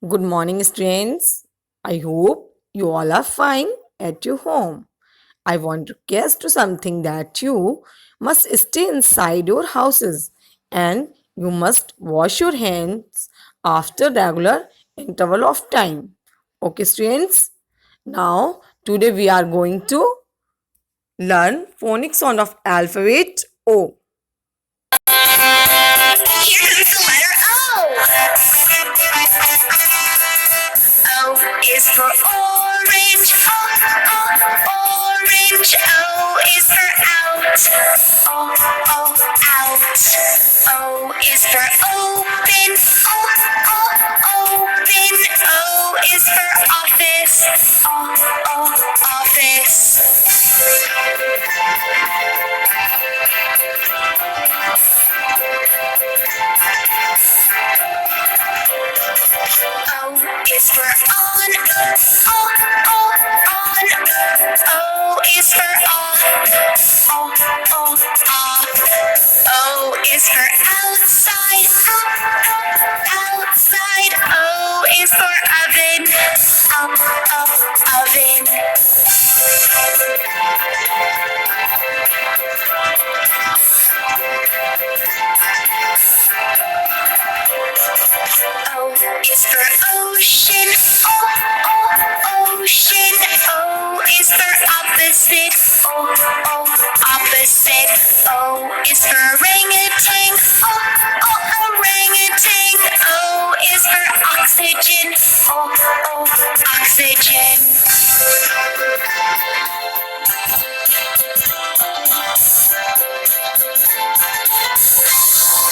Good morning, students. I hope you all are fine at your home. I want to guess to something that you must stay inside your houses and you must wash your hands after regular interval of time. Okay, students? Now, today we are going to learn phonic sound of alphabet O. Here comes the letter O. O is for orange. Orange. O is for out. Out. O is for open. Open. O is for office. Office. O is for on. On. O is for off. Off. O is for outside. Outside. O is for oven. Oven. O is for ocean. Ocean. O is for opposite. Opposite. O is for orangutan. Orangutan. O is for oxygen. Oxygen.